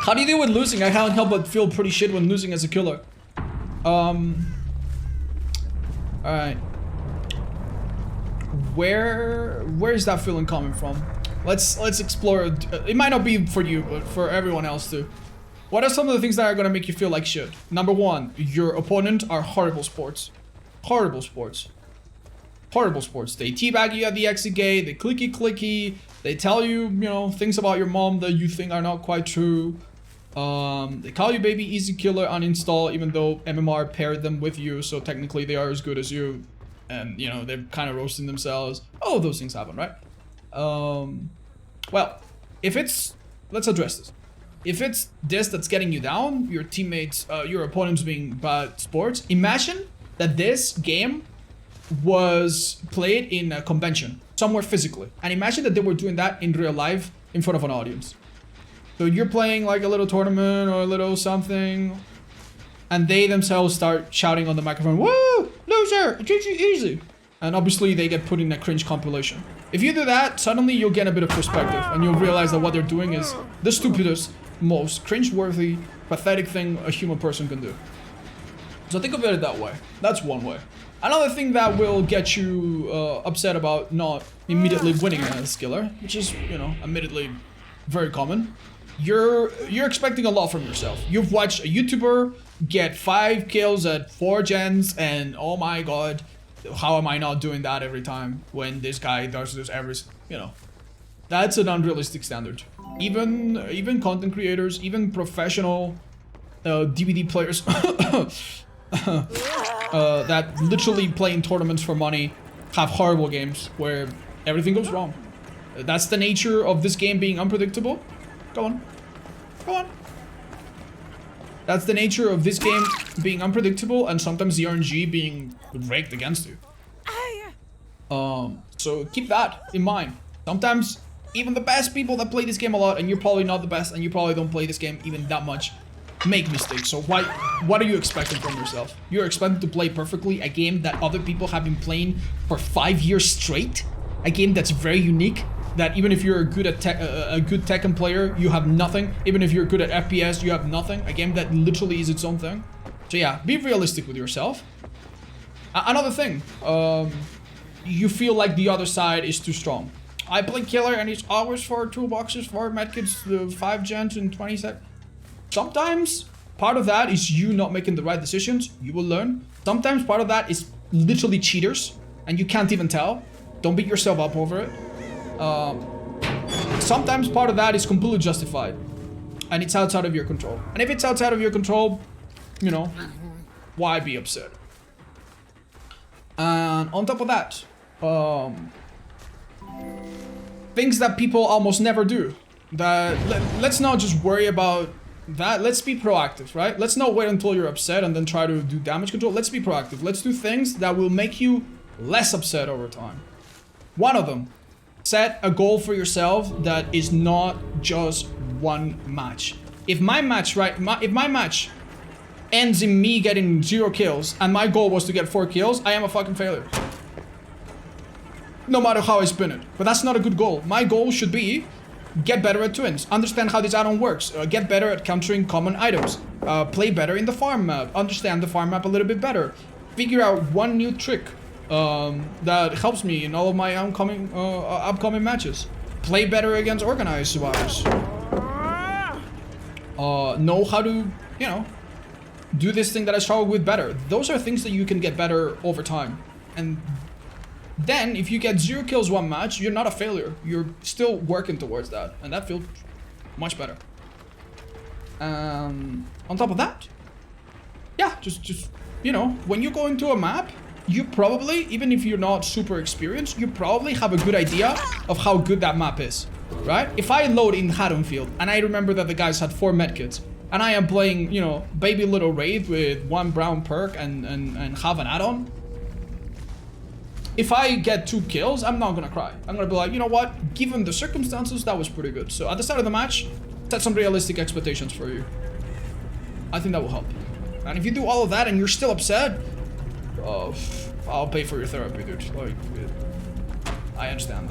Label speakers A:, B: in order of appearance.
A: How do you deal with losing? I can't help but feel pretty shit when losing as a killer. Alright. Where is that feeling coming from? Let's explore. It might not be for you, but for everyone else too. What are some of the things that are gonna make you feel like shit? Number one, your opponent are horrible sports. Horrible sports. Horrible sports. They teabag you at the exit gate, they clicky. They tell you, you know, things about your mom that you think are not quite true. They call you baby easy killer, uninstall, even though MMR paired them with you, so technically they are as good as you. And, you know, they're kind of roasting themselves. All of those things happen, right? Well, if it's... Let's address this. If it's this that's getting you down, your teammates, your opponents being bad sports, imagine that this game was played in a convention, somewhere physically. And imagine that they were doing that in real life in front of an audience. So you're playing like a little tournament or a little something, and they themselves start shouting on the microphone, "Woo! Loser! GG easy!" And obviously they get put in a cringe compilation. If you do that, suddenly you'll get a bit of perspective and you'll realize that what they're doing is the stupidest, most cringe-worthy, pathetic thing a human person can do. So think of it that way. That's one way. Another thing that will get you upset about not immediately winning as killer, which is, you know, admittedly very common. You're expecting a lot from yourself. You've watched a YouTuber get 5 kills at 4 gens, and oh my god, how am I not doing that every time when this guy does this every, you know. That's an unrealistic standard. Even content creators, even professional DBD players that literally play in tournaments for money have horrible games where everything goes wrong. That's the nature of this game being unpredictable. Go on. Go on. That's the nature of this game being unpredictable and sometimes the RNG being raked against you. So keep that in mind. Sometimes even the best people that play this game a lot, and you're probably not the best and you probably don't play this game even that much, make mistakes. So what are you expecting from yourself? You're expected to play perfectly a game that other people have been playing for 5 years straight? A game that's very unique, that even if you're good at a good Tekken player, you have nothing. Even if you're good at FPS, you have nothing. A game that literally is its own thing. So yeah, be realistic with yourself. Another thing, you feel like the other side is too strong. I play killer and it's always 4 toolboxes, 4 medkits, 5 gens in 20 seconds. Sometimes part of that is you not making the right decisions. You will learn. Sometimes part of that is literally cheaters and you can't even tell. Don't beat yourself up over it. Sometimes part of that is completely justified and it's outside of your control. And if it's outside of your control, you know, why be upset? And on top of that, things that people almost never do. Let's not just worry about that. Let's be proactive, right? Let's not wait until you're upset and then try to do damage control. Let's be proactive. Let's do things that will make you less upset over time. One of them, set a goal for yourself that is not just one match. If my match ends in me getting 0 kills and my goal was to get 4 kills, I am a fucking failure. No matter how I spin it. But that's not a good goal. My goal should be get better at twins, understand how this add-on works, get better at countering common items, play better in the farm map, understand the farm map a little bit better, figure out one new trick that helps me in all of my upcoming matches, play better against organized survivors, know how to, you know, do this thing that I struggle with better. Those are things that you can get better over time. And then if you get 0 kills one match, you're not a failure. You're still working towards that. And that feels much better. On top of that, yeah, just, you know, when you go into a map, you probably, even if you're not super experienced, you probably have a good idea of how good that map is, right? If I load in Haddonfield and I remember that the guys had 4 medkits and I am playing, you know, baby little Wraith with 1 brown perk and have an add-on, if I get 2 kills, I'm not gonna cry. I'm gonna be like, you know what? Given the circumstances, that was pretty good. So at the start of the match, set some realistic expectations for you. I think that will help. And if you do all of that and you're still upset, I'll pay for your therapy, dude. Like, I understand.